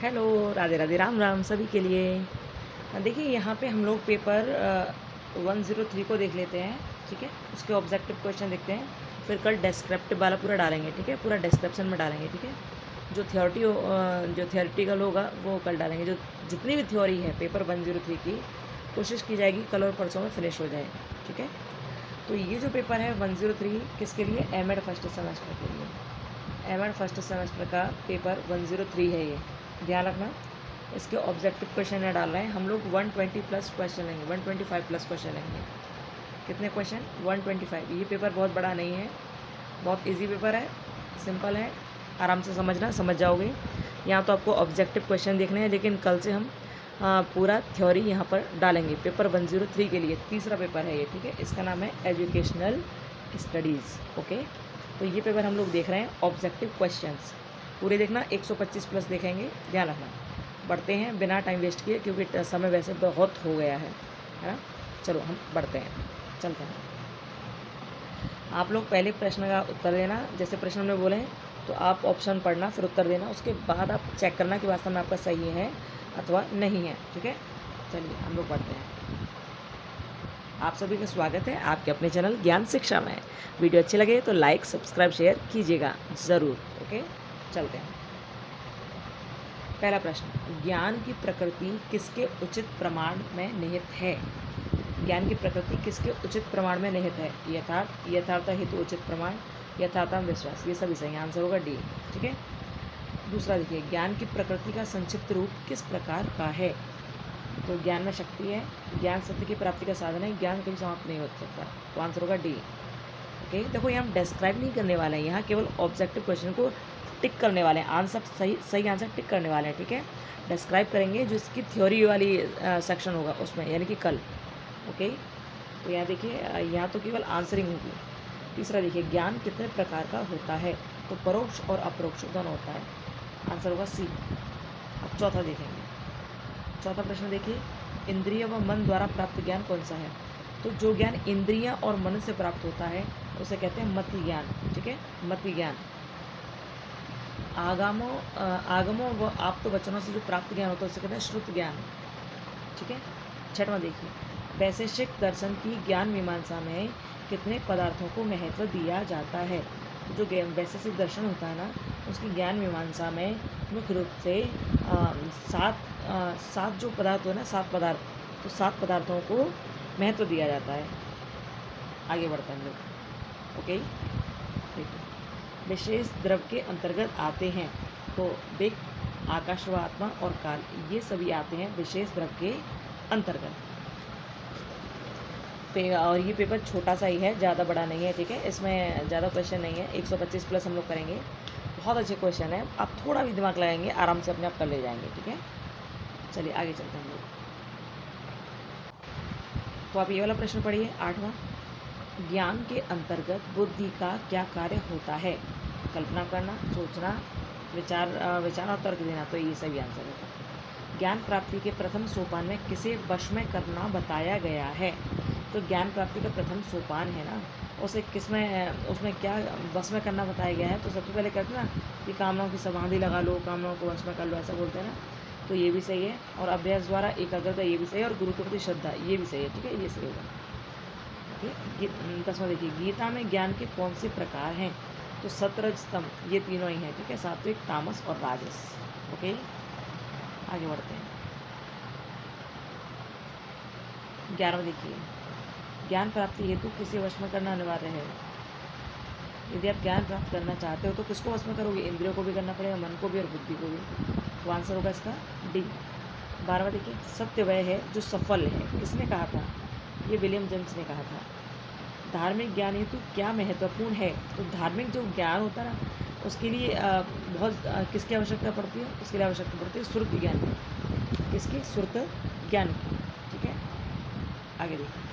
Hello, Radhe Radhe, Ram Ram सभी के लिए। देखिए यहाँ पे हम लोग पेपर 103 को देख लेते हैं। ठीक है, उसके ऑब्जेक्टिव क्वेश्चन देखते हैं, फिर कल डिस्क्रिप्टिव वाला पूरा डालेंगे। ठीक है, पूरा डिस्क्रिप्शन में डालेंगे। ठीक है, जो थियोरिटिकल होगा वो कल डालेंगे। जो जितनी भी थ्योरी है पेपर 103 की, कोशिश की जाएगी कल और परसों में फिनिश हो जाए। ठीक है, तो ये जो पेपर है 103 किसके लिए? एम.एड फर्स्ट सेमेस्टर के लिए। एम.एड फर्स्ट सेमेस्टर का पेपर 103 है ये, ध्यान रखना। इसके ऑब्जेक्टिव क्वेश्चन है डाल रहे हैं हम लोग। 120 प्लस क्वेश्चन लेंगे, 125 प्लस क्वेश्चन लेंगे। कितने क्वेश्चन? 125। ये पेपर बहुत बड़ा नहीं है, बहुत इजी पेपर है, सिंपल है, आराम से समझना, समझ जाओगे। यहाँ तो आपको ऑब्जेक्टिव क्वेश्चन देखने हैं, लेकिन कल से हम पूरा थ्योरी यहाँ पर डालेंगे। पेपर 103 के लिए तीसरा पेपर है ये। ठीक है, इसका नाम है एजुकेशनल स्टडीज़। ओके, तो ये पेपर हम लोग देख रहे हैं ऑब्जेक्टिव क्वेश्चंस। पूरे देखना, 125 प्लस देखेंगे, ध्यान रखना। बढ़ते हैं बिना टाइम वेस्ट किए, क्योंकि समय वैसे बहुत हो गया है ना। चलो हम बढ़ते हैं, चलते हैं। आप लोग पहले प्रश्न का उत्तर देना, जैसे प्रश्न में बोले तो आप ऑप्शन पढ़ना, फिर उत्तर देना। उसके बाद आप चेक करना कि वास्तव में आपका सही है अथवा नहीं है। ठीक है, चलिए हम लोग पढ़ते हैं। आप सभी का स्वागत है आपके अपने चैनल ज्ञान शिक्षा में। वीडियो अच्छे लगे तो लाइक सब्सक्राइब शेयर कीजिएगा ज़रूर। ओके, चलते हैं। पहला प्रश्न, ज्ञान की प्रकृति किसके उचित प्रमाण में निहित है? ज्ञान की प्रकृति किसके उचित प्रमाण में निहित है? यथार्थ, यथार्थ हेतु उचित प्रमाण, यथार्थम विश्वास। ये सभी सही, आंसर होगा डी। ठीक है, दूसरा देखिए, ज्ञान की प्रकृति का संक्षिप्त रूप किस प्रकार का है? तो ज्ञान में शक्ति है, ज्ञान सत्य की प्राप्ति का साधन है, ज्ञान कभी समाप्त नहीं हो सकता। तो आंसर होगा डी। ओके, देखो ये हम डिस्क्राइब नहीं करने वाले हैं, यहाँ केवल ऑब्जेक्टिव क्वेश्चन को टिक करने वाले हैं। आंसर सही आंसर टिक करने वाले हैं। ठीक है, डिस्क्राइब करेंगे जो इसकी थ्योरी वाली सेक्शन होगा उसमें, यानी कि कल। ओके, तो यहाँ देखिए, यहाँ तो केवल आंसरिंग होगी। तीसरा देखिए, ज्ञान कितने प्रकार का होता है? तो परोक्ष और अपरोक्ष दोनों होता है, आंसर होगा सी। अब चौथा देखेंगे। चौथा प्रश्न देखिए, इंद्रिय व मन द्वारा प्राप्त ज्ञान कौन सा है? तो जो ज्ञान इंद्रियां और मन से प्राप्त होता है उसे कहते हैं मति ज्ञान। ठीक है, मति ज्ञान। आगमों व आप्त वचनों से जो प्राप्त ज्ञान होता है उसे कहते हैं श्रुत ज्ञान। ठीक है, छठवां देखिए, वैशेषिक दर्शन की ज्ञान मीमांसा में कितने पदार्थों को महत्व दिया जाता है? तो जो वैशेषिक दर्शन होता है ना, उसकी ज्ञान मीमांसा में मुख्य रूप से सात जो पदार्थ हो ना, 7 पदार्थ, तो 7 पदार्थों को महत्व दिया जाता है। आगे बढ़ते हैं हम लोग। ओके, देखिए, विशेष द्रव के अंतर्गत आते हैं तो देख, आकाश व आत्मा और काल, ये सभी आते हैं विशेष द्रव के अंतर्गत। और ये पेपर छोटा सा ही है, ज़्यादा बड़ा नहीं है। ठीक है, इसमें ज़्यादा क्वेश्चन नहीं है, 125 प्लस हम लोग करेंगे। बहुत अच्छे क्वेश्चन है, आप थोड़ा भी दिमाग लगाएंगे आराम से अपने आप कर ले जाएंगे। ठीक है, चलिए आगे चलते हैं हम लोग। तो आप ये वाला प्रश्न पढ़िए, 8वां। ज्ञान के अंतर्गत बुद्धि का क्या कार्य होता है? कल्पना करना, सोचना, विचार और तर्क देना। तो ये सभी आंसर होगा। ज्ञान प्राप्ति के प्रथम सोपान में किसे वश में करना बताया गया है? तो ज्ञान प्राप्ति का प्रथम सोपान है ना, उसे उसमें क्या वश में करना बताया गया है? तो सबसे पहले कहते हैं ना कि कामनाओं की समाधि लगा लो, कामनाओं को वश में कर लो, ऐसा बोलते हैं ना। तो ये भी सही है, और अभ्यास द्वारा एकाग्रता, ये भी सही है, और गुरु के प्रति श्रद्धा, ये भी सही है। ठीक है, ये सही होगा। ठीक है, 10वां देखिए, गीता में ज्ञान के कौन से प्रकार हैं? तो सत्रज स्तंभ, ये तीनों ही हैं। ठीक है, सात्विक, तामस और राजस। ओके, आगे बढ़ते हैं। 11वां देखिए, ज्ञान प्राप्ति हेतु किसे वश में करना अनिवार्य है? यदि आप ज्ञान प्राप्त करना चाहते हो तो किसको वश में करोगे? इंद्रियों को भी करना पड़ेगा, मन को भी और बुद्धि को भी। तो आंसर होगा इसका डी। 12वां देखिए, सत्य वह है जो सफल है, किसने कहा था? ये विलियम जेम्स ने कहा था। धार्मिक ज्ञान हेतु क्या महत्वपूर्ण है? तो धार्मिक जो ज्ञान होता है ना, उसके लिए किसकी आवश्यकता पड़ती है? उसके लिए आवश्यकता पड़ती है श्रुत ज्ञान की। किसकी? श्रुत ज्ञान की। ठीक है, आगे देखिए,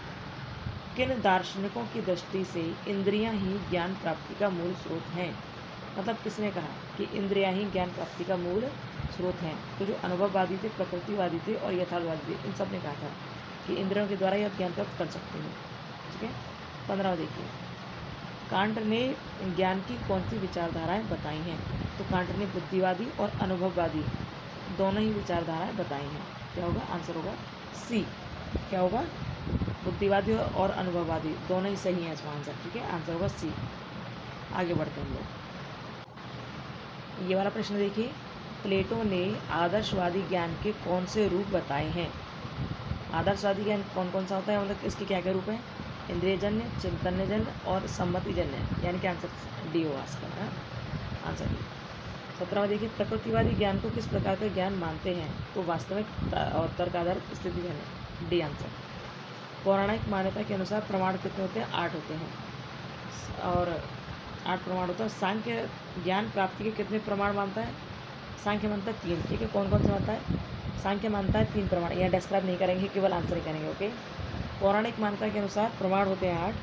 किन दार्शनिकों की दृष्टि से इंद्रियां ही ज्ञान प्राप्ति का मूल स्रोत हैं? मतलब किसने कहा कि इंद्रियां ही ज्ञान प्राप्ति का मूल स्रोत हैं? तो जो अनुभववादी थे, प्रकृतिवादी थे और यथार्थवादी थे, इन सब ने कहा था कि इंद्रियों के द्वारा ही आप ज्ञान प्राप्त कर सकते हो। ठीक है, 15वां देखिए, कांट ने ज्ञान की कौन सी विचारधाराएं बताई हैं? तो कांट ने बुद्धिवादी और अनुभववादी दोनों ही विचारधाराएं बताई हैं। क्या होगा? आंसर होगा सी। क्या होगा? बुद्धिवादी और अनुभववादी दोनों ही सही हैं इसका आंसर। ठीक है, आंसर होगा सी। आगे बढ़ते हैं हम लोग। ये वाला प्रश्न देखिए, प्लेटो ने आदर्शवादी ज्ञान के कौन से रूप बताए हैं? आदर्शवादी ज्ञान कौन कौन सा होता है, मतलब इसके क्या क्या रूप हैं? इंद्रियजन्य, चिंतनजन्य और सम्मतिजन्य, यानी कि आंसर डी होगा इसका, है आंसर डी। 17वां देखिए, प्रकृतिवादी ज्ञान को किस प्रकार का ज्ञान मानते हैं? तो वास्तविक और तर्क आधारित स्थितिजन्य, डी आंसर। पौराणिक मान्यता के अनुसार प्रमाण कितने होते हैं? 8 होते हैं और 8 प्रमाण होता है। सांख्य ज्ञान प्राप्ति के कितने प्रमाण मानता है? सांख्य मानता है 3। ठीक है, कौन कौन से मानता है? सांख्य मानता है 3 प्रमाण। यहाँ डिस्क्राइब नहीं करेंगे, केवल आंसर ही करेंगे। ओके, पौराणिक मान्यता के अनुसार प्रमाण होते हैं 8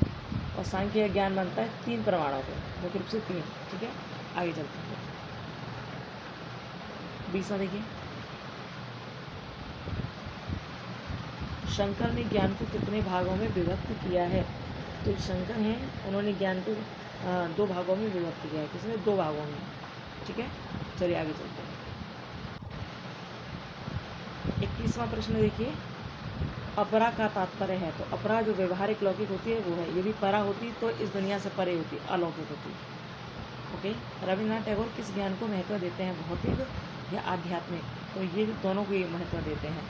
और सांख्य ज्ञान मानता है 3 प्रमाण होते हैं, मुख्य रूप से 3। ठीक है, आगे चलते हैं। 20वां देखिए, शंकर ने ज्ञान को कितने भागों में विभक्त किया है? तो शंकर हैं, उन्होंने ज्ञान को 2 भागों में विभक्त किया है। किसने? 2 भागों में। ठीक है, चलिए आगे चलते हैं। 21वां प्रश्न देखिए, अपरा का तात्पर्य है। तो अपरा जो व्यवहारिक लौकिक होती है वो है, यदि परा होती तो इस दुनिया से परे होती, अलौकिक होती। ओके, रविन्द्रनाथ टैगोर किस ज्ञान को महत्व देते हैं, भौतिक या आध्यात्मिक? तो ये दोनों को ये महत्व देते हैं।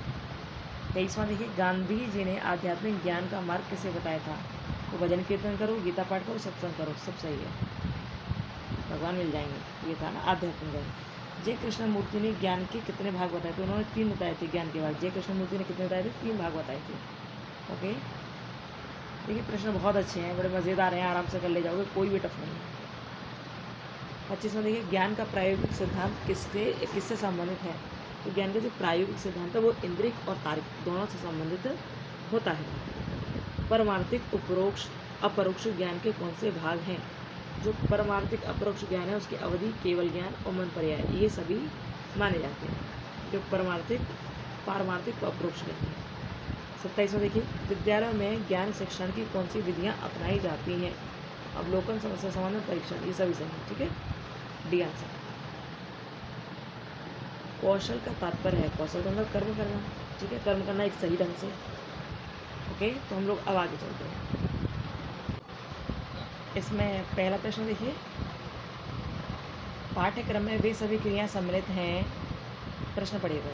23वां देखिए, गांधी जी ने आध्यात्मिक ज्ञान का मार्ग किसे बताया था? तो भजन कीर्तन करो, गीता पाठ करो, सत्संग करो, सब सही है, भगवान मिल जाएंगे, ये था ना आध्यात्मिक ज्ञान। जय कृष्ण मूर्ति ने ज्ञान के कितने भाग बताए थे? उन्होंने 3 बताए थे ज्ञान के भाग। जय कृष्ण मूर्ति ने कितने बताए थे? 3 भाग बताए थे। ओके, देखिए प्रश्न बहुत अच्छे हैं, बड़े मज़ेदार हैं, आराम से कर ले जाओगे, कोई भी टफ नहीं है। 25वां देखिए, ज्ञान का प्रायोगिक सिद्धांत किससे संबंधित है? तो ज्ञान का जो प्रायोगिक सिद्धांत है वो इंद्रिक और तार्किक दोनों से संबंधित होता है। परमार्थिक अपरोक्ष ज्ञान के कौन से भाग हैं? जो परमार्थिक अपरोक्ष ज्ञान है उसकी अवधि, केवल ज्ञान और मन पर्याय, ये सभी माने जाते हैं। जो पारमार्थिक व अपरोक्ष ज्ञान है। 27वां देखिए, विद्यालयों में ज्ञान शिक्षण की कौन सी विधियाँ अपनाई जाती हैं? अवलोकन, समस्या समाधान, परीक्षण, ये सभी सही है। ठीक है, डी आंसर। कौशल का तात्पर्य है, कौशल का मतलब कर्म करना। ठीक है, कर्म करना एक सही ढंग से। ओके, तो हम लोग अब आगे चलते हैं। इसमें पहला प्रश्न देखिए, पाठ्यक्रम में वे सभी क्रियाएं सम्मिलित हैं। प्रश्न पढ़िएगा,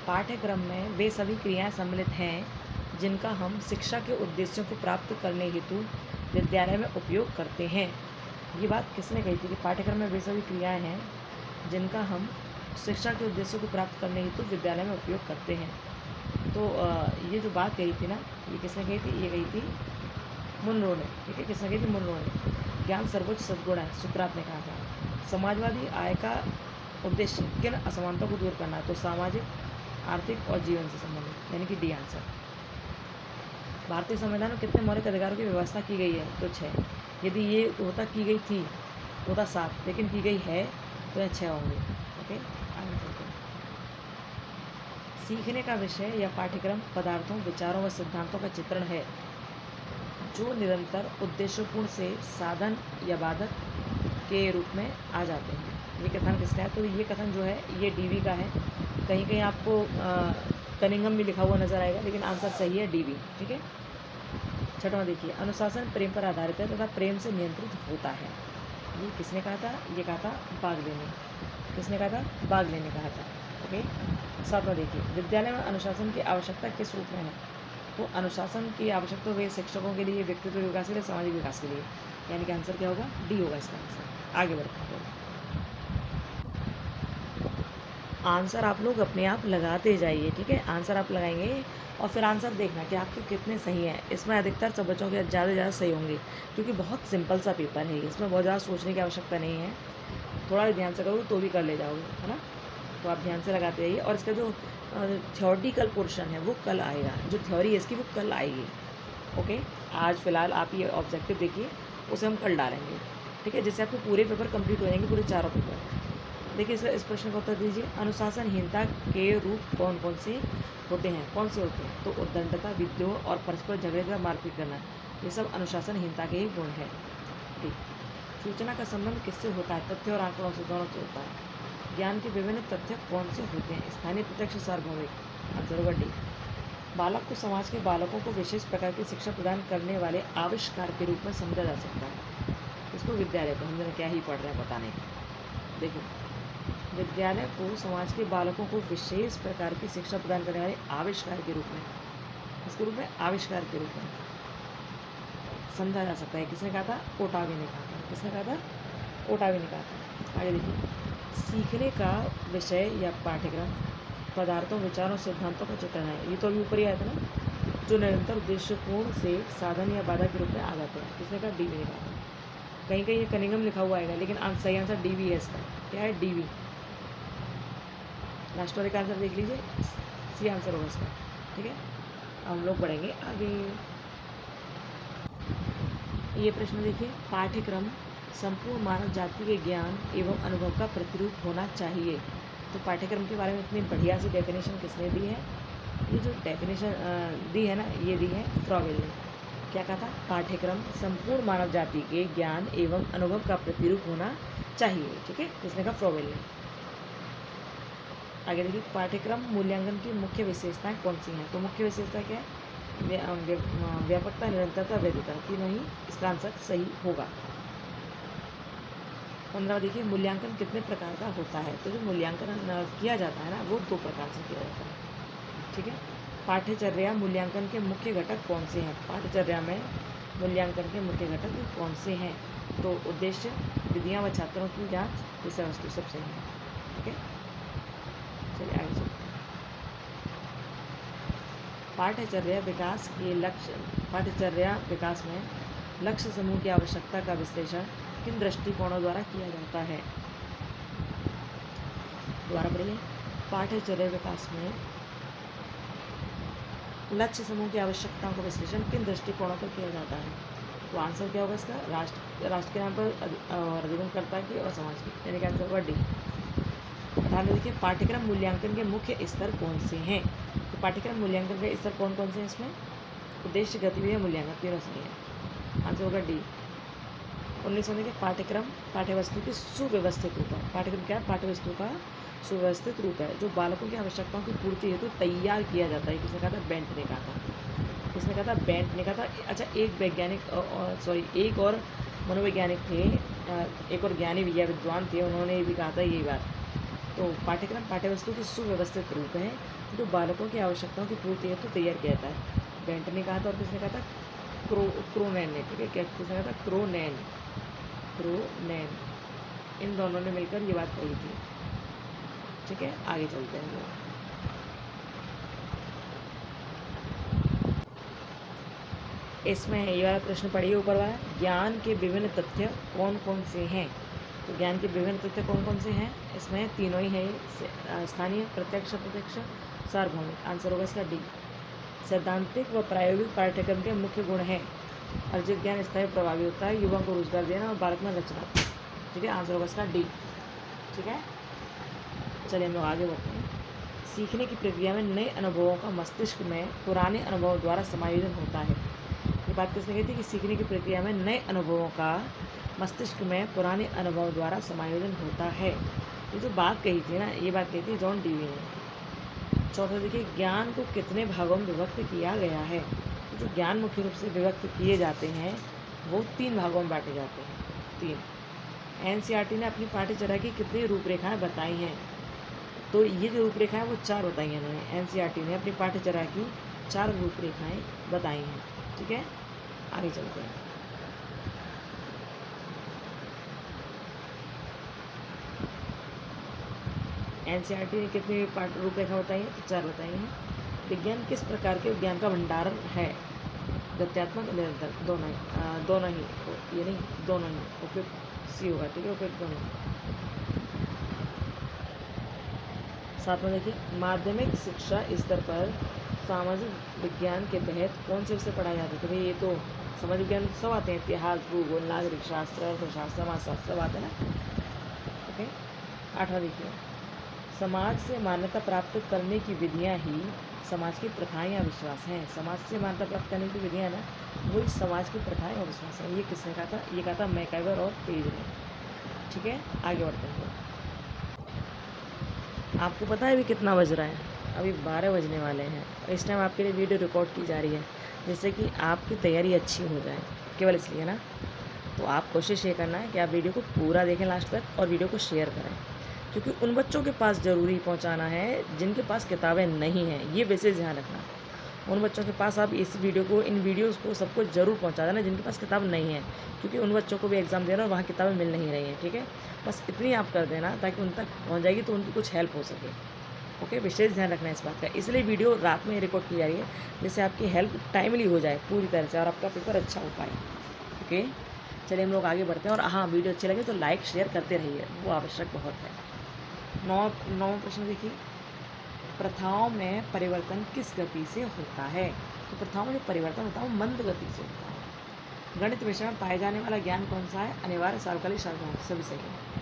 पाठ्यक्रम में वे सभी क्रियाएं सम्मिलित हैं जिनका हम शिक्षा के उद्देश्यों को प्राप्त करने हेतु विद्यालय में उपयोग करते हैं। ये बात किसने कही थी कि पाठ्यक्रम में वे सभी क्रियाएं हैं जिनका हम शिक्षा के उद्देश्यों को प्राप्त करने हेतु विद्यालय में उपयोग करते हैं? तो ये जो बात कही थी ना, ये किसने कही थी? ये कही थी मुनरो ने। ठीक है, किसने कही थी? मुनरो ने। ज्ञान सर्वोच्च सद्गुण है, सुकरात ने कहा था। समाजवादी आय का उद्देश्य किन असमानता को दूर करना है? तो सामाजिक, आर्थिक और जीवन से संबंधित, यानी कि डी आंसर। भारतीय संविधान में कितने मौलिक अधिकारों की व्यवस्था की गई है? तो 6। यदि ये होता की गई थी होता 7, लेकिन की गई है तो यह 6 होंगे। ओके, आगे चलते हैं। सीखने का विषय या पाठ्यक्रम पदार्थों, विचारों व सिद्धांतों का चित्रण है जो निरंतर उद्देश्यपूर्ण से साधन या बाधक के रूप में आ जाते हैं। ये कथन किसका है? तो ये कथन जो है ये डीवी का है। कहीं कहीं आपको कनिंघम भी लिखा हुआ नजर आएगा, लेकिन आंसर सही है डीवी। ठीक है, 6वां देखिए, अनुशासन प्रेम पर आधारित है तथा प्रेम से नियंत्रित होता है। ये किसने कहा था? ये कहा था बागले ने। किसने कहा था? बागले ने कहा था। ओके, 7वां देखिए, विद्यालय में अनुशासन की आवश्यकता किस रूप में है? तो अनुशासन की आवश्यकता वे शिक्षकों के लिए, व्यक्तित्व विकास के लिए, सामाजिक विकास के लिए, यानी कि आंसर क्या होगा? डी होगा इसका आंसर। आगे बढ़ते हैं, आंसर आप लोग अपने आप लगाते जाइए। ठीक है, आंसर आप लगाएंगे और फिर आंसर देखना कि आपके कितने सही हैं। इसमें अधिकतर सब बच्चों के ज़्यादा से ज़्यादा सही होंगे, क्योंकि बहुत सिंपल सा पेपर है, इसमें बहुत ज़्यादा सोचने की आवश्यकता नहीं है। थोड़ा भी ध्यान से करोगे तो भी कर ले जाओगे, है ना? तो आप ध्यान से लगाते जाइए। और इसका जो थ्योरेटिकल पोर्शन है वो कल आएगा, जो थ्योरी है इसकी वो कल आएगी। ओके, आज फ़िलहाल आप ये ऑब्जेक्टिव देखिए, उसे हम कल डालेंगे। ठीक है, जिससे आपके पूरे पेपर कंप्लीट हो जाएंगे, पूरे 4 पेपर। देखिए इस प्रश्न का उत्तर दीजिए, अनुशासनहीनता के रूप कौन कौन से होते हैं? कौन से होते हैं? तो उद्दंडता, विद्रोह और परस्पर झगड़े का मारपीट करना, ये सब अनुशासनहीनता के ही गुण है। ठीक, सूचना का संबंध किससे होता है? तथ्य और आंकड़ों से, दोनों से होता है। ज्ञान के विभिन्न तथ्य कौन से होते हैं? स्थानीय, प्रत्यक्ष, सार्वभौमिक। आंसर होगा डी। बालक को समाज के बालकों को विशेष प्रकार की शिक्षा प्रदान करने वाले आविष्कार के रूप में समझा जा सकता है। इसको विद्यालय को, हम लोग क्या ही पढ़ रहे हैं पता नहीं। देखिए, विद्यालय को समाज के बालकों को विशेष प्रकार की शिक्षा प्रदान करने वाले आविष्कार के रूप में, इसके रूप में आविष्कार के रूप में समझा जा सकता है। किसने कहा था? ओटावे ने कहा था। किसने कहा था? ओटावे ने कहा था। आगे देखिए, सीखने का विषय या पाठ्यक्रम पदार्थों, विचारों, सिद्धांतों का चित्रण है। ये तो अभी ऊपर ही आया था ना, जो निरंतर उद्देश्यपूर्ण से साधन या बाधा के रूप में आ जाते हैं। किसने कहा? डीवी ने कहा था। कहीं कहीं ये कनिंगम लिखा हुआ आएगा, लेकिन सही आंसर डीवी है इसका। क्या है? डीवी। लास्ट वाले का आंसर देख लीजिए, सी आंसर होगा इसका। ठीक है, हम लोग बढ़ेंगे आगे। ये प्रश्न देखिए, पाठ्यक्रम संपूर्ण मानव जाति के ज्ञान एवं अनुभव का प्रतिरूप होना चाहिए। तो पाठ्यक्रम के बारे में इतनी बढ़िया सी डेफिनेशन किसने दी है? ये जो डेफिनेशन दी है ना, ये दी है फ्रॉवेल ने। क्या कहा था? पाठ्यक्रम संपूर्ण मानव जाति के ज्ञान एवं अनुभव का प्रतिरूप होना चाहिए। ठीक है, किसने कहा? फ्रॉवेल ने। आगे देखिए, पाठ्यक्रम मूल्यांकन की मुख्य विशेषताएं कौन सी हैं? तो मुख्य विशेषता क्या है? व्यापकता, निरंतरता, वैधता। तीनों ही इसका आंसर सही होगा। 15 देखिए, मूल्यांकन कितने प्रकार का होता है? तो जो मूल्यांकन किया जाता है ना, वो 2 प्रकार से किया जाता है। ठीक है, पाठ्यचर्या मूल्यांकन के मुख्य घटक कौन से हैं? पाठ्यचर्या में मूल्यांकन के मुख्य घटक कौन से हैं? तो उद्देश्य, विधियाँ व छात्रों की जांच, विषय वस्तु, सब सही है। ठीक है, चलिए आगे चलते हैं। पाठ्यचर्या विकास के लक्ष्य, पाठ्यचर्या विकास में लक्ष्य समूह की आवश्यकता का विश्लेषण किन दृष्टिकोणों द्वारा किया जाता है? दोबारा पढ़िए, पाठ्यचर्या विकास में लक्ष्य समूह की आवश्यकताओं का विश्लेषण किन दृष्टिकोणों पर किया जाता है? तो आंसर क्या होगा इसका? राष्ट्र के नाम पर और अधिगमकर्ता की और समाज की, यानी कि आंसर होगा डी। 18 देखिए, पाठ्यक्रम मूल्यांकन के मुख्य स्तर कौन से हैं? तो पाठ्यक्रम मूल्यांकन के स्तर कौन कौन से हैं इसमें? उद्देश्य, गतिविधि, मूल्यांकन, तीनों सही है। आंसर होगा डी। 19 देखिए, पाठ्यक्रम पाठ्यवस्तु की सुव्यवस्थित रूप है। पाठ्यक्रम क्या है? पाठ्यवस्तु का सुव्यवस्थित रूप है, जो बालकों की आवश्यकताओं की पूर्ति हेतु तैयार किया जाता है। किसने कहा था? बेंट ने कहा था। किसने कहा था? बेंट ने कहा था। अच्छा, एक वैज्ञानिक एक और मनोवैज्ञानिक थे, एक और ज्ञानी या विद्वान थे, उन्होंने भी कहा था यही बात। तो पाठ्यक्रम पाठ्यवस्तु की सुव्यवस्थित रूप है, जो बालकों की आवश्यकताओं की पूर्ति हेतु तैयार किया जाता है। बेंट ने कहा था, और किसने कहा था? क्रोनेन ने। ठीक है, क्या किसने कहा था? क्रोनेन। इन दोनों ने मिलकर ये बात कही थी। ठीक है, आगे चलते हैं लोग। इसमें ये वाला प्रश्न पढ़िए, ऊपर वाला, ज्ञान के विभिन्न तथ्य कौन कौन से हैं? तो ज्ञान के विभिन्न तथ्य कौन कौन से हैं? इसमें तीनों ही है, स्थानीय, प्रत्यक्ष, अप्रत्यक्ष, सार्वभौमिक। आंसर होगा इसका डी। सैद्धांतिक व प्रायोगिक पाठ्यक्रम के मुख्य गुण हैं: अर्जित ज्ञान स्थायी प्रभावी होता है, युवा को रोजगार देना और बालक में रचनात्मक। ठीक है, आंसर होगा इसका डी। ठीक है, चलिए हम लोग आगे बढ़ते हैं। सीखने की प्रक्रिया में नए अनुभवों का मस्तिष्क में पुराने अनुभवों द्वारा समायोजन होता है। ये बात किसने कही थी? कि सीखने की प्रक्रिया में नए अनुभवों का मस्तिष्क में पुराने अनुभवों द्वारा समायोजन होता है। ये जो बात कही थी ना, ये बात कही थी जॉन डीवी ने। चौथा देखिए, ज्ञान को कितने भागों में विभक्त किया गया है? तो जो ज्ञान मुख्य रूप से विभक्त किए जाते हैं वो 3 भागों में बांटे जाते हैं। 3। एनसीईआरटी ने अपनी पाठ्यचर्या की कितनी रूपरेखाएं बताई हैं? तो ये जो रूपरेखाएं वो 4 बताई हैं इन्होंने। एनसीईआरटी ने अपनी पाठ्यचर्या की 4 रूपरेखाएं बताई हैं। ठीक है, आगे चलते हैं। एनसीईआरटी ने कितनी रूपरेखा बताई है? तो 4 बताई हैं। विज्ञान किस प्रकार के ज्ञान का भंडारण है? गत्यात्मक, निरंतर, दोनों ही, ये नहीं, दोनों ही। उपयुक्त सी होगा। ठीक है, उपयुक्त दोनों। 7वां देखिए, माध्यमिक शिक्षा स्तर पर सामाजिक विज्ञान के तहत कौन से विषय पढ़ाए जाते हैं? तो भाई ये तो समाज विज्ञान सब आते हैं, इतिहास, भूगोल, नागरिक शास्त्र, अर्थशास्त्र, समाजशास्त्र, सब आते हैं ना। ओके, 8वां देखिए, समाज से मान्यता प्राप्त करने की विधियां ही समाज की प्रथाएं या विश्वास हैं। समाज से मान्यता प्राप्त करने की विधियां ना, वही समाज की प्रथाएं और विश्वास हैं। ये किसने कहा था? ये कहा था मैकइवर और पेज ने। ठीक है, आगे बढ़ते हैं। आपको पता है अभी कितना बज रहा है? अभी 12 बजने वाले हैं और इस टाइम आपके लिए वीडियो रिकॉर्ड की जा रही है, जिससे कि आपकी तैयारी अच्छी हो जाए, केवल इसलिए ना। तो आप कोशिश ये करना है कि आप वीडियो को पूरा देखें लास्ट तक और वीडियो को शेयर करें, क्योंकि उन बच्चों के पास ज़रूरी पहुंचाना है जिनके पास किताबें नहीं हैं। ये विशेष ध्यान रखना। उन बच्चों के पास आप इस वीडियो को, इन वीडियोज़ को सबको ज़रूर पहुंचा देना जिनके पास किताब नहीं है, क्योंकि उन बच्चों को भी एग्ज़ाम देना और वहाँ किताबें मिल नहीं रही हैं। ठीक है, बस इतनी आप कर देना ताकि उन तक पहुँच जाएगी तो उनकी कुछ हेल्प हो सके। ओके, विशेष ध्यान रखना है इस बात का। इसलिए वीडियो रात में रिकॉर्ड की जा रही है, जिससे आपकी हेल्प टाइमली हो जाए पूरी तरह से और आपका पेपर अच्छा हो पाए। ओके, चलिए हम लोग आगे बढ़ते हैं। और हाँ, वीडियो अच्छी लगे तो लाइक शेयर करते रहिए, वो आवश्यक बहुत है। नौवां प्रश्न देखिए, प्रथाओं में परिवर्तन किस गति से होता है? तो प्रथाओं में जो परिवर्तन होता है वो मंद गति से होता है। गणित विषय में पाए जाने वाला ज्ञान कौन सा है? अनिवार्य, सार्वकालिक, सार्वभौमिक, सभी सही है।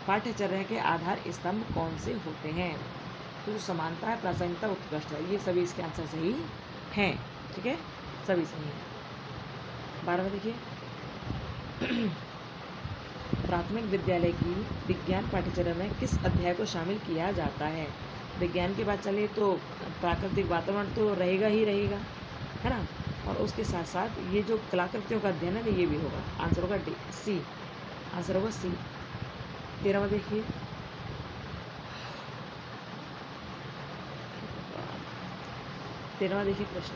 पाठ्यचर्या के आधार स्तंभ कौन से होते हैं? तो जो समानता है, प्रासंगिकता, उत्कृष्ट है, ये सभी इसके आंसर सही हैं। ठीक है, सभी सही हैं। 12वां देखिए, प्राथमिक विद्यालय की विज्ञान पाठ्यचर्या में किस अध्याय को शामिल किया जाता है? विज्ञान की बात चले तो प्राकृतिक वातावरण तो रहेगा ही रहेगा, है ना, और उसके साथ साथ ये जो कलाकृतियों का अध्ययन है ये भी होगा। आंसर होगा डी, सी। आंसर होगा सी। 13वां देखिए, 13वां देखिए प्रश्न,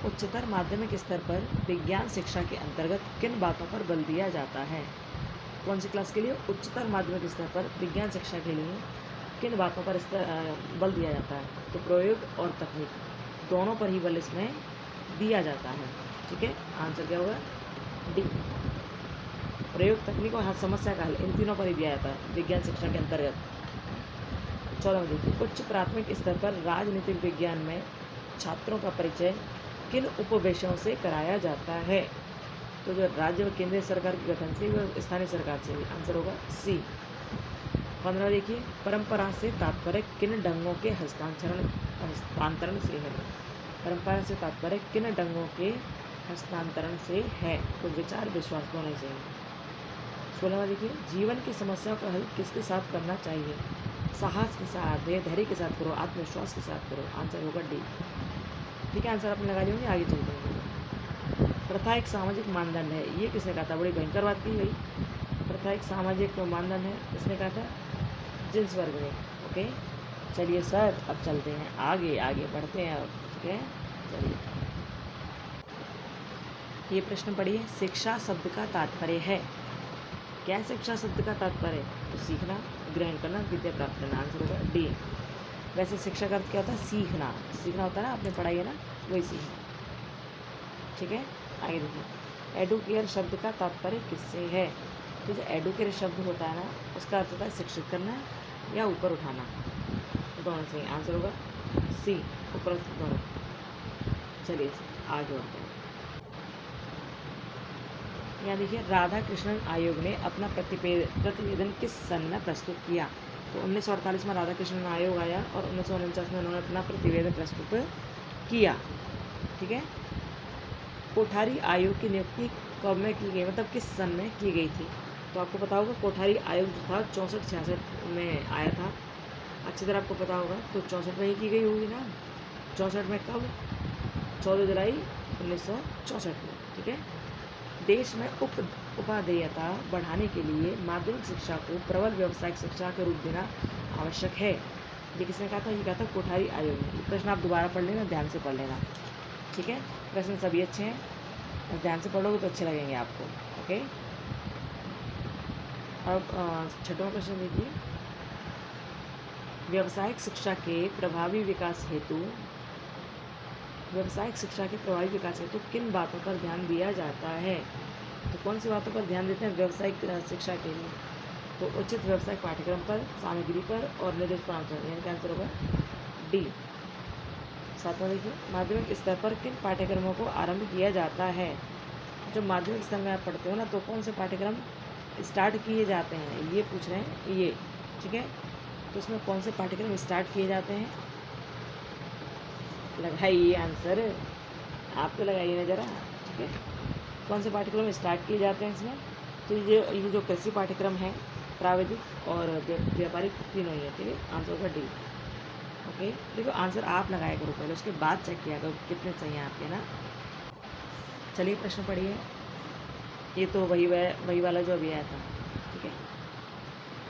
उच्चतर माध्यमिक स्तर पर विज्ञान शिक्षा के अंतर्गत किन बातों पर बल दिया जाता है? कौन सी क्लास के लिए? उच्चतर माध्यमिक स्तर पर विज्ञान शिक्षा के लिए किन बातों पर बल दिया जाता है? तो प्रयोग और तकनीक दोनों पर ही बल इसमें दिया जाता है। ठीक है, आंसर क्या होगा? डी, प्रयोग, तकनीक और समस्या का हल, इन तीनों पर ही दिया जाता है विज्ञान शिक्षा के अंतर्गत। 14वां देखिए, उच्च प्राथमिक स्तर पर राजनीतिक विज्ञान में छात्रों का परिचय किन उपविषयों से कराया जाता है? तो जो राज्य व केंद्रीय सरकार के गठन से व स्थानीय सरकार से भी। आंसर होगा सी। 15 देखिए, परंपरा से तात्पर्य किन ढंगों के हस्तांतरण से है? परंपरा से तात्पर्य किन ढंगों के हस्तांतरण से है? तो विचार, विश्वास दोनों से है। 16वां देखिए, जीवन की समस्याओं का हल किसके साथ करना चाहिए? साहस के साथ, धैर्य के साथ करो, आत्मविश्वास के साथ करो। आंसर होगा डी। ठीक है, आंसर आपने लगा लिए होंगे। आगे चलते हैं। प्रथा एक सामाजिक मानदंड है, ये किसने कहा था? बड़ी भयंकर बात की भाई। प्रथा एक सामाजिक मानदंड है, किसने कहा था? जिन्सबर्ग ने। ओके, चलिए सर अब चलते हैं आगे, आगे बढ़ते हैं अब। ठीक है, चलिए ये प्रश्न पढ़िए, शिक्षा शब्द का तात्पर्य है? क्या शिक्षा शब्द का तात्पर्य? तो सीखना, ग्रहण करना, विद्या प्राप्त करना। आंसर होगा डी। वैसे शिक्षा का अर्थ क्या होता है? सीखना। सीखना होता है ना, आपने पढ़ाई है ना, वही सीखना। ठीक है, आगे देखिए, एडुकेयर शब्द का तात्पर्य किससे है? तो जो एडुकेयर शब्द होता है ना, उसका अर्थ होता है शिक्षित करना या ऊपर उठाना, दोनों से। आंसर होगा सी, उपरोक्त दोनों। चलिए आगे बढ़ते हैं। यहाँ देखिए, राधा कृष्णन आयोग ने अपना प्रतिवेदन किस सन में प्रस्तुत किया? तो 1948 में राधा कृष्णन आयोग आया और 1949 में उन्होंने अपना प्रतिवेदन प्रस्तुत किया। ठीक है, कोठारी आयोग की नियुक्ति कब में की गई, मतलब किस सन में की गई थी? तो आपको पता होगा कोठारी आयोग जो था 64-66 में आया था। अच्छी तरह आपको पता होगा, तो 64 में ही की गई होगी ना। 64 में कब? 14 जुलाई 1964 में। ठीक है, देश में उपादेयता बढ़ाने के लिए माध्यमिक शिक्षा को प्रबल व्यावसायिक शिक्षा के रूप देना आवश्यक है। ये किसने कहा था? ये कहा था कोठारी आयोग ने। प्रश्न आप दोबारा पढ़ लेना, ध्यान से पढ़ लेना। ठीक है, प्रश्न सभी अच्छे हैं, बस ध्यान से पढ़ोगे तो अच्छे लगेंगे आपको। ओके, अब 6वां प्रश्न देखिए, व्यावसायिक शिक्षा के प्रभावी विकास हेतु किन बातों पर ध्यान दिया जाता है? तो कौन सी बातों पर ध्यान देते हैं व्यावसायिक शिक्षा के लिए? तो उचित व्यावसायिक पाठ्यक्रम पर, सामग्री पर और निर्देश प्रदान पर। यानी कि आंसर होगा डी। 7वां देखिए, माध्यमिक स्तर पर किन पाठ्यक्रमों को आरंभ किया जाता है? जब माध्यमिक स्तर में आप पढ़ते हो ना, तो कौन से पाठ्यक्रम स्टार्ट किए जाते हैं, ये पूछ रहे हैं ये। ठीक है, तो उसमें कौन से पाठ्यक्रम स्टार्ट किए जाते हैं? लगाइए आंसर, आप तो लगाइए ना ज़रा। ठीक है, कौन से पाठ्यक्रम स्टार्ट किए जाते हैं इसमें? तो ये जो कृषि पाठ्यक्रम है प्राविधिक और व्यापारिक तीनों ही है, ठीक है। आंसर होगा डी। ओके, देखो आंसर आप लगाया करो पहले, उसके बाद चेक किया करो कितने सही हैं आपके ना। चलिए प्रश्न पढ़िए। ये तो वही वाला जो अभी आया था, ठीक है।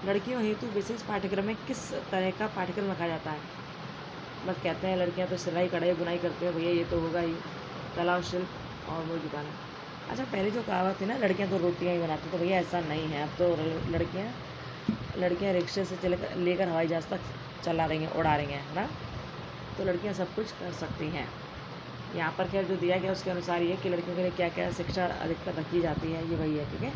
लड़कियों हेतु विशेष पाठ्यक्रम में किस तरह का पाठ्यक्रम रखा जाता है? बस कहते हैं लड़कियां तो सिलाई कढ़ाई बुनाई करते हैं, भैया ये तो होगा ही, कला और शिल्प और वो दुकान। अच्छा, पहले जो कहावत थी ना लड़कियां तो रोटियां ही बनाती, तो भैया ऐसा नहीं है। अब तो लड़कियां रिक्शे से लेकर हवाई जहाज़ तक चला रही हैं, उड़ा रही हैं ना। तो लड़कियां सब कुछ कर सकती हैं। यहाँ पर खैर जो दिया गया उसके अनुसार ये कि लड़कियों के लिए क्या क्या शिक्षा अधिकतर रखी जाती है, ये वही है, ठीक है।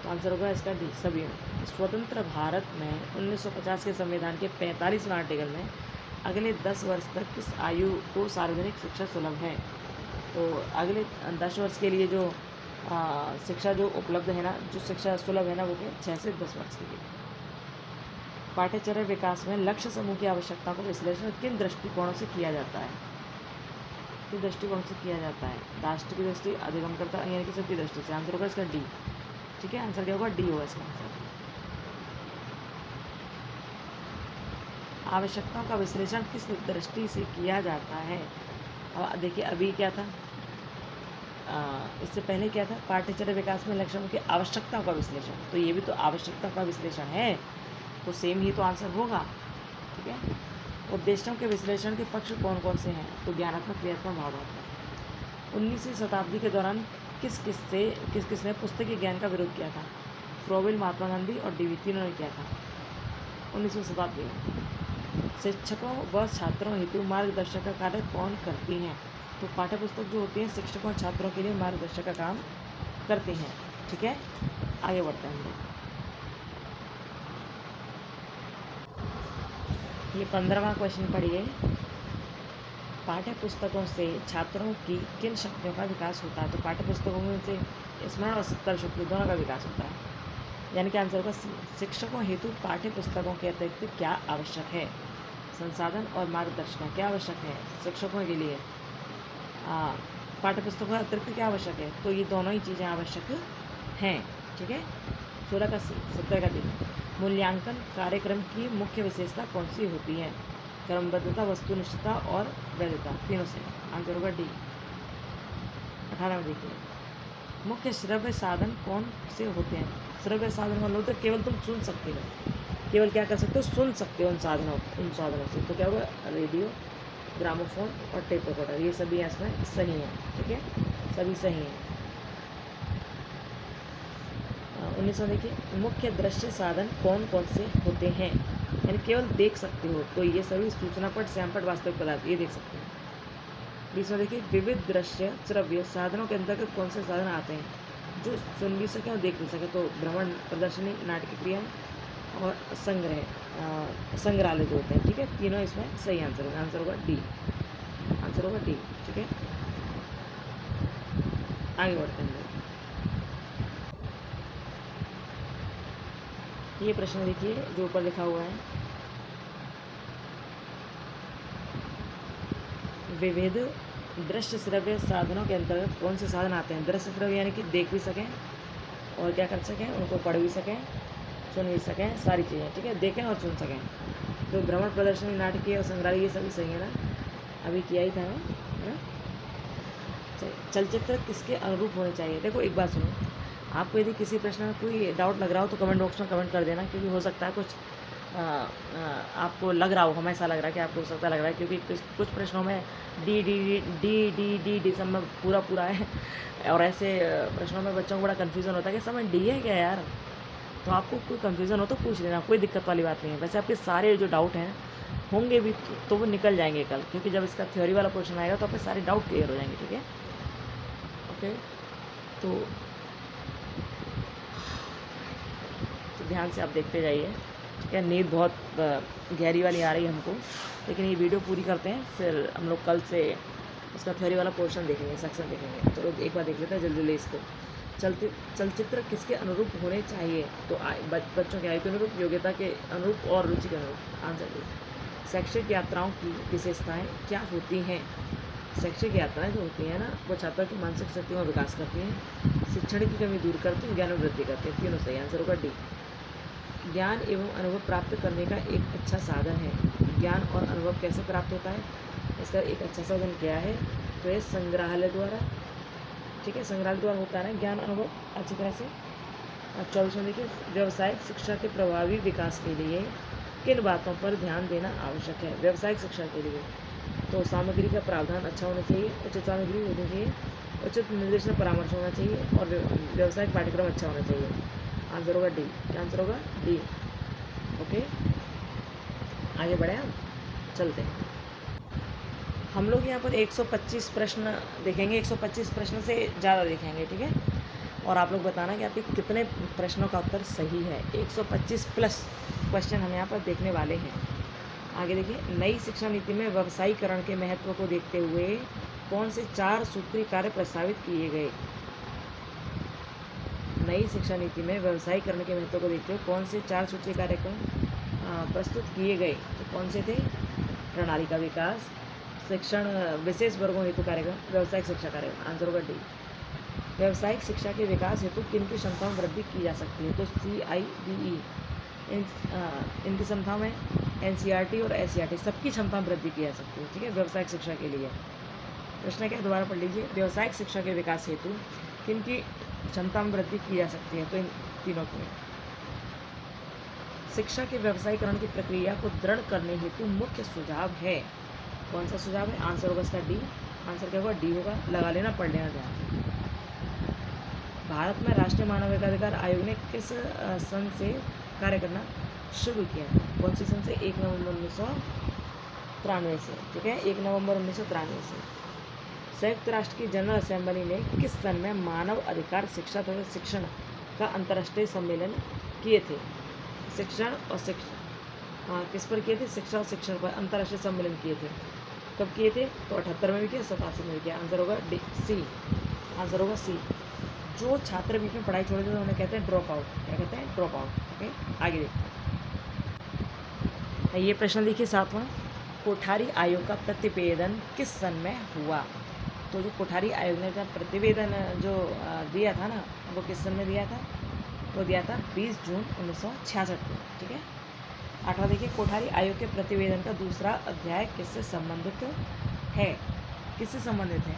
तो आंसर होगा इसका डी, सभी में। स्वतंत्र भारत में 1950 के संविधान के 45वें आर्टिकल में अगले 10 वर्ष तक किस आयु को सार्वजनिक शिक्षा सुलभ है? तो अगले 10 वर्ष के लिए जो शिक्षा जो उपलब्ध है ना, जो शिक्षा सुलभ है ना, वो 6 से 10 वर्ष के लिए। पाठ्यचर्या विकास में लक्ष्य समूह की आवश्यकता को विश्लेषण किन दृष्टिकोणों से किया जाता है? किस दृष्टिकोण से किया जाता है? राष्ट्र की दृष्टि, अधिगमकर्ता यानी कि सबकी दृष्टि से। आंसर होगा इसका डी, ठीक है। आंसर क्या होगा? डी होगा इसका आंसर। आवश्यकताओं का विश्लेषण किस दृष्टि से किया जाता है? देखिए अभी क्या था, इससे पहले क्या था? पाठ्यचर्या विकास में लक्ष्यों की आवश्यकताओं का विश्लेषण। तो ये भी तो आवश्यकताओं का विश्लेषण है, तो सेम ही तो आंसर होगा, ठीक है। उद्देश्यों के विश्लेषण के पक्ष कौन कौन से हैं? तो ज्ञानात्मक, क्रियात्मक, भावनात्मक। 19वीं शताब्दी के दौरान किस किसने पुस्तकीय ज्ञान का विरोध किया था? फ्रोवेल, महात्मा गांधी और डीवी, तीनों ने किया था 19वीं शताब्दी में। शिक्षकों व छात्रों हेतु मार्गदर्शक का कार्य कौन करती हैं? तो पाठ्यपुस्तक जो होती है शिक्षकों और छात्रों के लिए मार्गदर्शक का काम करती हैं, ठीक है। आगे बढ़ते हैं हम लोग। ये 15वां क्वेश्चन पढ़िए। पाठ्य पुस्तकों से छात्रों की किन शक्तियों का विकास होता है? तो पाठ्य पुस्तकों में से स्मरण और तर्क शक्ति दोनों का विकास होता है, यानी कि आंसर होगा शिक्षकों हेतु पाठ्य पुस्तकों के अतिरिक्त क्या आवश्यक है? संसाधन और मार्गदर्शन क्या आवश्यक है शिक्षकों के लिए? पाठ्य पुस्तकों के अतिरिक्त क्या आवश्यक है? तो ये दोनों ही चीज़ें आवश्यक हैं, ठीक है। 16 का 70 का दिन। मूल्यांकन कार्यक्रम की मुख्य विशेषता कौन सी होती है? क्रमबद्धता, वस्तुनिष्ठता और वैधता, तीनों से। आंसर होगा डी। 18 में देखिए, मुख्य श्रव्य साधन कौन से होते हैं? श्रव्य साधन मतलब तो केवल तुम सुन सकते हो, केवल क्या कर सकते हो? सुन सकते हो उन साधनों से। तो क्या होगा? रेडियो, ग्रामोफोन और टेप रिकॉर्डर, ये सभी इसमें सही हैं, ठीक है, सभी सही हैं। 19 देखिए, मुख्य दृश्य साधन कौन कौन से होते हैं? यानी केवल देख सकते हो, तो ये सभी सूचनापट, सैमपट, वास्तविक पदार्थ, ये देख सकते हैं। 20 देखिए, विविध दृश्य श्रव्य साधनों के अंतर्गत कौन से साधन आते हैं जो सुन भी सकें और देख भी सकें? तो भ्रमण, प्रदर्शनी, नाटकीय क्रिया और संग्रहालय जो होते हैं, ठीक है, तीनों इसमें सही आंसर होगा। आंसर होगा डी, आंसर होगा डी, ठीक है। आगे बढ़ते हैं। ये प्रश्न देखिए जो ऊपर लिखा हुआ है, विविध दृश्य श्रव्य साधनों के अंतर्गत कौन से साधन आते हैं? दृश्य श्रव्य यानी कि देख भी सकें और क्या कर सकें? उनको पढ़ भी सकें, सुन भी सकें, सारी चीज़ें, ठीक है, देखें और सुन सकें। तो भ्रमण, प्रदर्शनी, नाटकीय और संग्रहालय, ये सभी सही है ना, अभी किया ही था ना। चलचित्र किसके अनुरूप होने चाहिए? देखो एक बात सुनो, आपको यदि किसी प्रश्न में कोई डाउट लग रहा हो तो कमेंट बॉक्स में कमेंट कर देना, क्योंकि हो सकता है कुछ आपको लग रहा हो, हमें ऐसा लग रहा है कि आपको हो सकता लग रहा है, क्योंकि कुछ प्रश्नों में डी सब में पूरा है, और ऐसे प्रश्नों में बच्चों को बड़ा कन्फ्यूज़न होता है कि समय डी है क्या यार। तो आपको कोई कन्फ्यूज़न हो तो पूछ लेना, कोई दिक्कत वाली बात नहीं है। वैसे आपके सारे जो डाउट हैं होंगे भी तो वो निकल जाएंगे कल, क्योंकि जब इसका थ्योरी वाला क्वेश्चन आएगा तो आपके सारे डाउट क्लियर हो जाएंगे, ठीक है। ओके, तो ध्यान से आप देखते जाइए, ठीक है। नींद बहुत गहरी वाली आ रही है हमको, लेकिन ये वीडियो पूरी करते हैं, फिर हम लोग कल से उसका थ्योरी वाला पोर्शन देखेंगे, सेक्शन देखेंगे। चलो एक बार देख लेते हैं जल्दी इसको। चलचित्र किसके अनुरूप होने चाहिए? तो बच्चों के आयु के अनुरूप, योग्यता के अनुरूप और रुचि के अनुरूप। आंसर दो। शैक्षिक यात्राओं की विशेषताएँ क्या होती हैं? शैक्षिक यात्राएं जो होती हैं ना, वो छात्रों की मानसिक शक्तियों का विकास करती हैं, शिक्षण की कमी दूर करती हैं, ज्ञान में वृद्धि करती हैं। तीनों सही आंसर होगा डी। ज्ञान एवं अनुभव प्राप्त करने का एक अच्छा साधन है। ज्ञान और अनुभव कैसे प्राप्त होता है? इसका एक अच्छा साधन क्या है? तो ये संग्रहालय द्वारा, ठीक है, संग्रहालय द्वारा होता है ना ज्ञान अनुभव अच्छी तरह से। 24 में देखिए, व्यावसायिक शिक्षा के प्रभावी विकास के लिए किन बातों पर ध्यान देना आवश्यक है? व्यावसायिक शिक्षा के लिए तो सामग्री का प्रावधान अच्छा होना चाहिए, उचित सामग्री होनी चाहिए, उचित निर्देशन परामर्श होना चाहिए और व्यावसायिक पाठ्यक्रम अच्छा होना चाहिए। आंसर होगा डी। क्या आंसर होगा? डी। ओके, आगे बढ़े हम, चलते हैं। हम लोग यहाँ पर 125 प्रश्न देखेंगे, 125 प्रश्न से ज़्यादा देखेंगे, ठीक है। और आप लोग बताना कि आपके कितने प्रश्नों का उत्तर सही है। 125 प्लस क्वेश्चन हम यहाँ पर देखने वाले हैं। आगे देखिए, नई शिक्षा नीति में व्यवसायीकरण के महत्व को देखते हुए कौन से 4 सूत्रीय कार्य प्रस्तावित किए गए? नई शिक्षा नीति में व्यवसायीकरण के महत्व को देखते हुए कौन से 4 सूत्रीय कार्यक्रम प्रस्तुत किए गए? तो कौन से थे? प्रणाली का विकास, शिक्षण विशेष वर्गों हेतु कार्यक्रम, व्यावसायिक शिक्षा कार्यक्रम। आंसर होगा डी। व्यावसायिक शिक्षा के विकास हेतु किन की क्षमताओं में वृद्धि की जा सकती है? तो CIDE इनकी क्षमताओं में NCERT और SCERT सबकी क्षमता में वृद्धि की जा सकती है, ठीक है, व्यावसायिक शिक्षा के लिए। प्रश्न क्या, दोबारा पढ़ लीजिए। व्यावसायिक शिक्षा के विकास हेतु किन की क्षमता में वृद्धि की जा सकती है? तो इन तीनों की। शिक्षा के व्यवसायीकरण की प्रक्रिया को दृढ़ करने हेतु मुख्य सुझाव है। कौन सा सुझाव है? आंसर होगा इसका डी। आंसर क्या होगा? डी होगा। लगा लेना, पढ़ लेना ध्यान से। भारत में राष्ट्रीय मानवाधिकार आयोग ने किस सन से कार्य करना शुरू किया? कौन सी सन से? 1 नवंबर 1993 से, ठीक है, 1 नवंबर 1993 से। संयुक्त राष्ट्र की जनरल असेंबली ने किस सन में मानव अधिकार, शिक्षा तथा शिक्षण का अंतर्राष्ट्रीय सम्मेलन किए थे? शिक्षण और शिक्षा किस पर किए थे? शिक्षा और शिक्षण पर अंतर्राष्ट्रीय सम्मेलन किए थे। कब किए थे? तो 78 में भी किया, 87 में भी किया। आंसर होगा डी, सी। आंसर होगा सी। जो छात्र बीच में पढ़ाई छोड़ देते हैं उन्हें कहते हैं ड्रॉप आउट। क्या कहते हैं? Drop out. ओके, आगे देखते हैं। ये प्रश्न देखिए 7वां। कोठारी आयोग का प्रतिवेदन किस सन में हुआ? तो जो कोठारी आयोग ने प्रतिवेदन जो दिया था ना, वो किस सन में दिया था? वो दिया था 20 जून 1966 को, ठीक है। 8वां देखिए, कोठारी आयोग के प्रतिवेदन का दूसरा अध्याय किससे संबंधित है? किससे संबंधित है?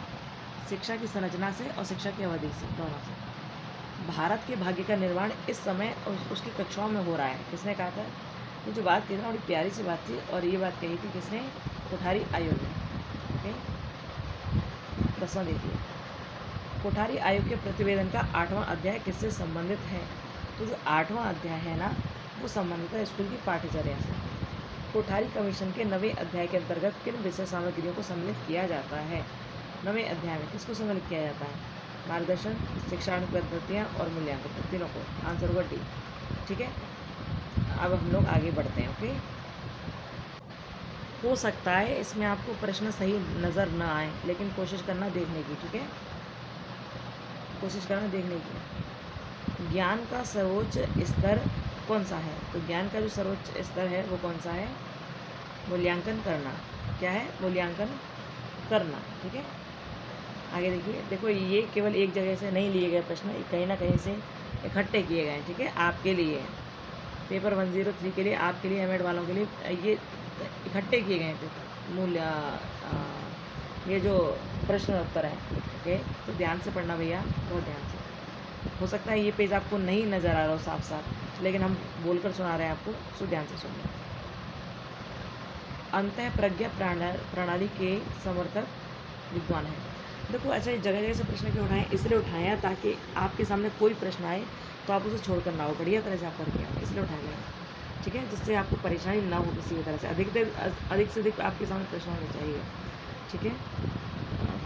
शिक्षा की संरचना से और शिक्षा की अवधि से, दोनों से। भारत के भाग्य का निर्माण इस समय उसकी कक्षाओं में हो रहा है। किसने कहा था? ये जो बात की थी ना, बड़ी प्यारी सी बात थी, और ये बात कही थी किसने? कोठारी आयोग ने। ओके, 10वां देखिए, कोठारी आयोग के प्रतिवेदन का 8वां अध्याय किससे संबंधित है? तो जो 8वां अध्याय है ना, वो संबंधित है स्कूल की पाठ्यचर्या से। कोठारी कमीशन के 9वें अध्याय के अंतर्गत किन विषय सामग्रियों को सम्मिलित किया जाता है? 9वें अध्याय में किसको सम्मिलित किया जाता है? मार्गदर्शन, शिक्षण पद्धतियाँ और मूल्यांकन, तीनों को। आंसर होगा डी, ठीक है। अब हम लोग आगे बढ़ते हैं। ओके, हो सकता है इसमें आपको प्रश्न सही नज़र ना आए, लेकिन कोशिश करना देखने की, ठीक है, कोशिश करना देखने की। ज्ञान का सर्वोच्च स्तर कौन सा है? तो ज्ञान का जो सर्वोच्च स्तर है वो कौन सा है? मूल्यांकन करना। क्या है? मूल्यांकन करना, ठीक है। आगे देखिए, देखो ये केवल एक जगह से नहीं लिए गए प्रश्न, कहीं ना कहीं से इकट्ठे किए गए हैं, ठीक है, आपके लिए। पेपर 103 के लिए, आपके लिए, एमएड वालों के लिए ये इकट्ठे किए गए हैं पेपर, ये जो प्रश्न उत्तर है। ओके, तो ध्यान से पढ़ना भैया, बहुत ध्यान से। हो सकता है ये पेज आपको नहीं नज़र आ रहा हो साफ साफ, लेकिन हम बोलकर सुना रहे हैं आपको, सो ध्यान से सुनिए। अंतः प्रज्ञा प्रणाली के समर्थक विद्वान है। देखो ऐसे जगह जगह से प्रश्न क्यों उठाएं? इसलिए उठाए हैं ताकि आपके सामने कोई प्रश्न आए तो आप उसे छोड़कर ना हो, बढ़िया तरह से आप करके आओ, इसलिए उठाए गए, ठीक है, जिससे आपको परेशानी ना हो किसी भी तरह से। अधिक से अधिक आपके सामने प्रश्न होने चाहिए, ठीक है।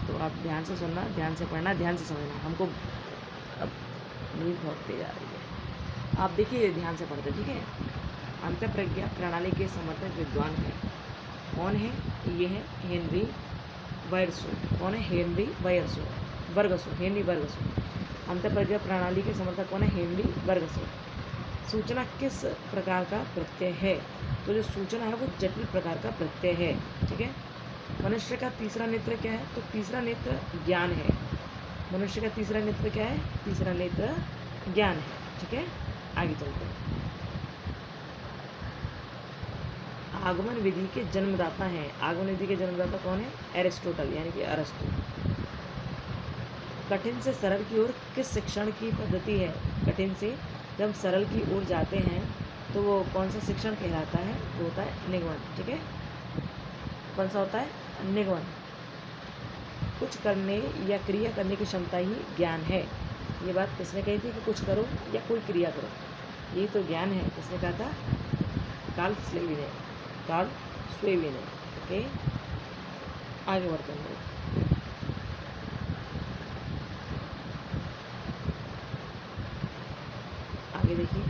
तो आप ध्यान से सुनना, ध्यान से पढ़ना, ध्यान से समझना। हमको अब नींद बहुत तेज आ रही है, आप देखिए ध्यान से पढ़ते, ठीक है। अंतः प्रज्ञा प्रणाली के समर्थक विद्वान है, कौन है? ये है हेनरी वर्गसो। कौन है? Henri Bergson, Henri Bergson. अंतः प्रज्ञा प्रणाली के समर्थक कौन है? Henri Bergson. सूचना किस प्रकार का प्रत्यय है? तो जो सूचना है वो जटिल प्रकार का प्रत्यय है, ठीक है। मनुष्य का तीसरा नेत्र क्या है? तो तीसरा नेत्र ज्ञान है। मनुष्य का तीसरा नेत्र क्या है? तीसरा नेत्र ज्ञान है। ठीक है, आगे चलते हैं। आगमन विधि के जन्मदाता हैं। आगमन विधि के जन्मदाता कौन है? एरिस्टोटल यानी कि अरस्तु। कठिन से सरल की ओर किस शिक्षण की पद्धति है? कठिन से जब सरल की ओर जाते हैं तो वो कौन सा शिक्षण कहलाता है? वो होता है निगमन। ठीक है, कौन सा होता है? निगमन। कुछ करने या क्रिया करने की क्षमता ही ज्ञान है। ये बात किसने कही थी कि कुछ करो या कोई क्रिया करो, यही तो ज्ञान है। किसने कहा था? कार्ल स्लेवी ने, कार्ल स्वेवी ने। ओके, आगे बढ़ते हैं लोग। आगे देखिए,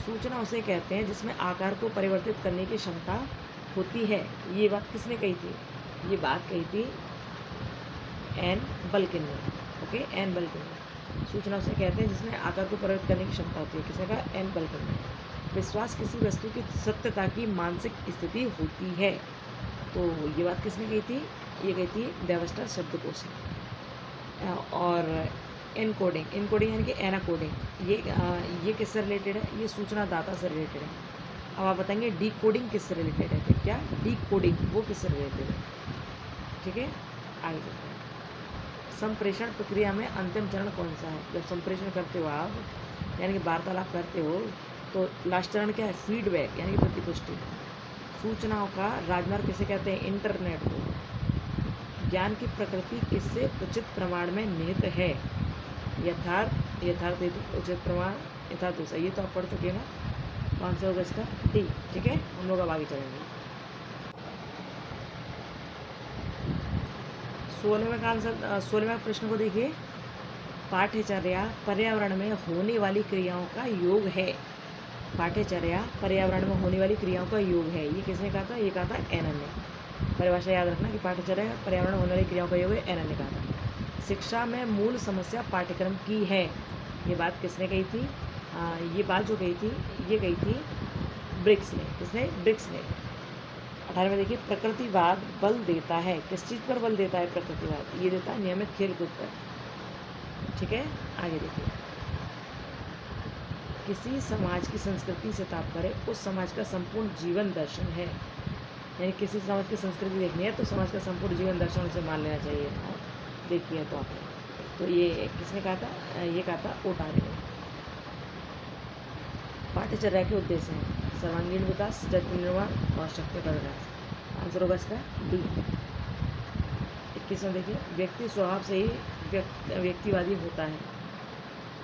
सूचना उसे कहते हैं जिसमें आकार को परिवर्तित करने की क्षमता होती है। ये बात किसने कही थी? ये बात कही थी एन बल्किन ने। ओके, एन बल्किन ने। सूचना उसे कहते हैं जिसमें आकार को परिवर्तित करने की क्षमता होती है। किसने कहा? एन बल्किन ने। विश्वास किसी वस्तु की सत्यता की मानसिक स्थिति होती है। तो ये बात किसने कही थी? ये कही थी वेबस्टर शब्दकोश ने। और एनकोडिंग, इनकोडिंग यानी कि एनाकोडिंग, ये किससे रिलेटेड है? ये सूचना दाता से रिलेटेड है। अब आप बताएंगे डीकोडिंग किससे रिलेटेड है? फिर क्या डीकोडिंग वो किससे रिलेटेड है? ठीक है, आगे चलते हैं। संप्रेषण प्रक्रिया में अंतिम चरण कौन सा है? जब संप्रेषण करते हो आप, यानी कि वार्तालाप करते हो, तो लास्ट चरण क्या है? फीडबैक यानी कि प्रतिपुष्टि। सूचनाओं का राजमार्ग किसे कहते हैं? इंटरनेट को। ज्ञान की प्रकृति किससे उचित प्रमाण में निहित है? यथार्थ, यथार्थ हेतु, उचित प्रमाण, यथार्थ सही। ये तो आप पढ़ चुके हैं ना। कौन सा होगा इसका? डी। ठीक है, हम लोग अब आगे चलेंगे। 16वें का आंसर, 16वें प्रश्न को देखिए। पाठ्यचर्या पर्यावरण में होने वाली क्रियाओं का योग है। पाठ्यचर्या पर्यावरण में होने वाली क्रियाओं का योग है। ये किसने कहा था? ये कहा था एनन ने। परिभाषा याद रखना कि पाठ्यचर्या पर्यावरण में होने वाली क्रियाओं का योग है, एनन ने कहा था। शिक्षा में मूल समस्या पाठ्यक्रम की है। ये बात किसने कही थी? ये बात जो कही थी, ये कही थी ब्रिक्स ने। किसने? ब्रिक्स ने। 18 में देखिए, प्रकृतिवाद बल देता है। किस चीज़ पर बल देता है प्रकृतिवाद? ये देता है नियमित खेलकूद पर। ठीक है, आगे देखिए। किसी समाज की संस्कृति से तात्पर्य उस समाज का संपूर्ण जीवन दर्शन है। यानी किसी समाज की संस्कृति देखनी है तो समाज का संपूर्ण जीवन दर्शन उसे मान लेना चाहिए। देखिए तो आपने, तो ये किसने कहा था? ये कहा था ओटारे ने। पाठ्यचर्या के उद्देश्य हैं सर्वांगीण विकास, चरित्र निर्माण और शक्ति का विकास। आंसर होगा इसका डी। 21वां देखिए, व्यक्ति स्वभाव से ही व्यक्तिवादी होता है।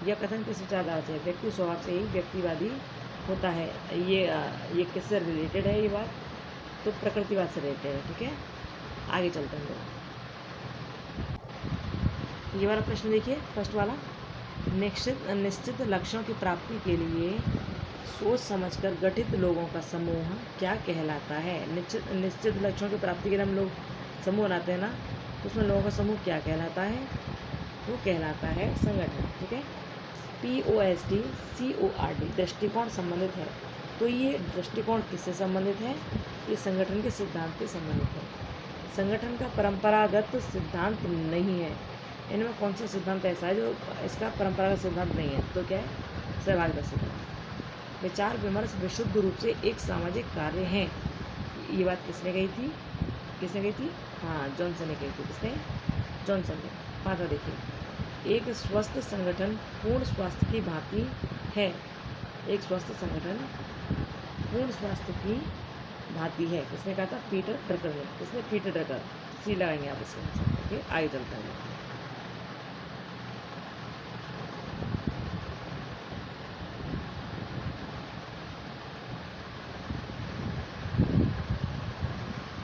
यह कथन किस विचारधारा से? व्यक्ति स्वभाव से ही व्यक्तिवादी होता है। ये किससे रिलेटेड है? ये बात तो प्रकृतिवाद से रिलेटेड है। ठीक है, आगे चलते हैं लोग। ये वाला प्रश्न देखिए, फर्स्ट वाला। निश्चित लक्ष्यों की प्राप्ति के लिए सोच समझकर गठित लोगों का समूह क्या कहलाता है? निश्चित लक्ष्यों की प्राप्ति के लिए हम लोग समूह बनाते हैं ना, तो उसमें लोगों का समूह क्या कहलाता है? वो कहलाता है संगठन। ठीक है, POST CORD, दृष्टिकोण संबंधित है। तो ये दृष्टिकोण किससे संबंधित है? ये संगठन के सिद्धांत से संबंधित है। संगठन का परंपरागत सिद्धांत नहीं है। इनमें कौन सा सिद्धांत ऐसा है जो इसका परंपरागत सिद्धांत नहीं है? तो क्या है? सहभागिता सिद्धांत। विचार विमर्श विशुद्ध रूप से एक सामाजिक कार्य है। ये बात किसने कही थी? किसने कही थी? हाँ, जॉनसन ने कही थी। किसने? जॉनसन ने। पाठा देखिए, एक स्वस्थ संगठन पूर्ण स्वास्थ्य की भांति है। एक स्वस्थ संगठन पूर्ण स्वास्थ्य की भांति है। किसने कहा था? पीटर ड्रकर ने। किसने? Peter Drucker. सी लगाएंगे आप इसके आंसर। ओके, आगे चलते हैं।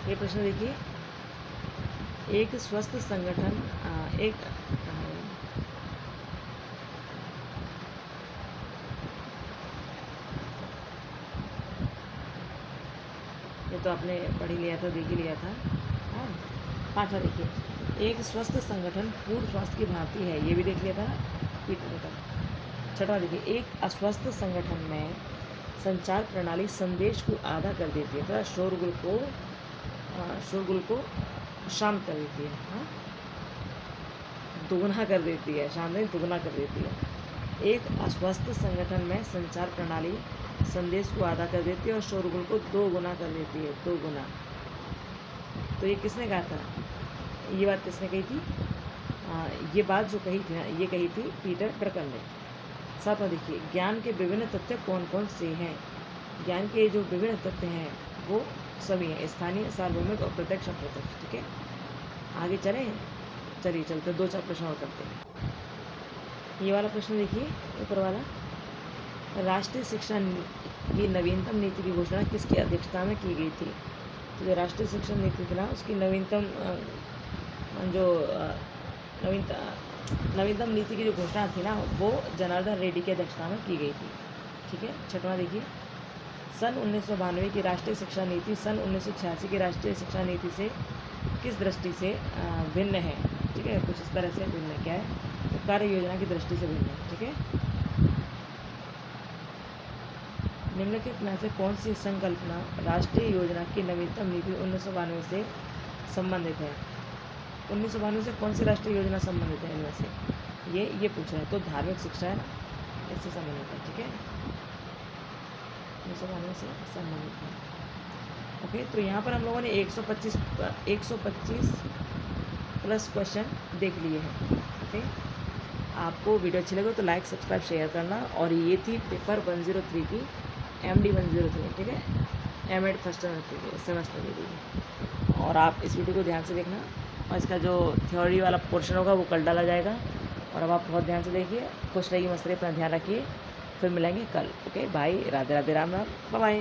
ये प्रश्न देखिए, एक स्वस्थ संगठन एक ये तो आपने पढ़ ही लिया था, देख ही लिया था। हाँ, पाँचवा देखिए, एक स्वस्थ संगठन पूर्ण स्वास्थ्य की भांति है। ये भी देख लिया था ना, पीटर का। छठवां देखिए, एक अस्वस्थ संगठन में संचार प्रणाली संदेश को आधा कर देती है तथा शोरगुल को शोरगुल को शांत कर देती है, हाँ, दोगुना कर देती है, शांत नहीं दोगुना कर देती है। एक अस्वस्थ संगठन में संचार प्रणाली संदेश को आधा कर देती है और शोरगुल को 2 गुना कर देती है, 2 गुना। तो ये किसने कहा था? ये बात किसने कही थी? ये बात जो कही थी ना, ये कही थी पीटर ड्रकर ने। साथ में देखिए, ज्ञान के विभिन्न तथ्य कौन कौन से हैं? ज्ञान के जो विभिन्न तथ्य हैं वो सभी हैं, स्थानीय, सार्वभौमिक और प्रत्यक्ष अप्रत्यक्ष। ठीक है, आगे चलें, चलिए चलते 2-4 प्रश्न और करते हैं। ये वाला प्रश्न देखिए, ऊपर वाला, राष्ट्रीय शिक्षा की नवीनतम नीति की घोषणा किसकी अध्यक्षता में की गई थी? तो जो राष्ट्रीय शिक्षा नीति थी ना, उसकी नवीनतम नवीनतम नीति की जो घोषणा थी ना, वो जनार्दन रेड्डी की अध्यक्षता में की गई थी। ठीक है, छठवां देखिए, सन 1992 की राष्ट्रीय शिक्षा नीति सन 1986 की राष्ट्रीय शिक्षा नीति से किस दृष्टि से भिन्न है? ठीक है, कुछ इस तरह से भिन्न है। क्या है? तो कार्य योजना की दृष्टि से भिन्न है। ठीक है, निम्नलिखित में से कौन सी संकल्पना राष्ट्रीय योजना की नवीनतम नीति 1992 से संबंधित है? 1992 से कौन सी राष्ट्रीय योजना संबंधित है इनमें से? ये पूछ रहा है। तो धार्मिक शिक्षा है ना, इससे संबंधित है। ठीक है, 1992 से संबंधित है। ओके, तो यहाँ पर हम लोगों ने 125 प्लस क्वेश्चन देख लिए हैं। ओके, आपको वीडियो अच्छी लगे तो लाइक, सब्सक्राइब, शेयर करना। और ये थी पेपर 103 की MD 103। ठीक है, M.Ed फर्स्ट सेमेस्टर की थी। और आप इस वीडियो को ध्यान से देखना, और इसका जो थ्योरी वाला पोर्शन होगा वो कल डाला जाएगा। और अब आप बहुत ध्यान से देखिए, खुश रहिए, मस्त रहिए, अपना ध्यान रखिए। फिर मिलेंगे कल। Okay, bye, Radhe Radhe, Ram Ram, bye bye.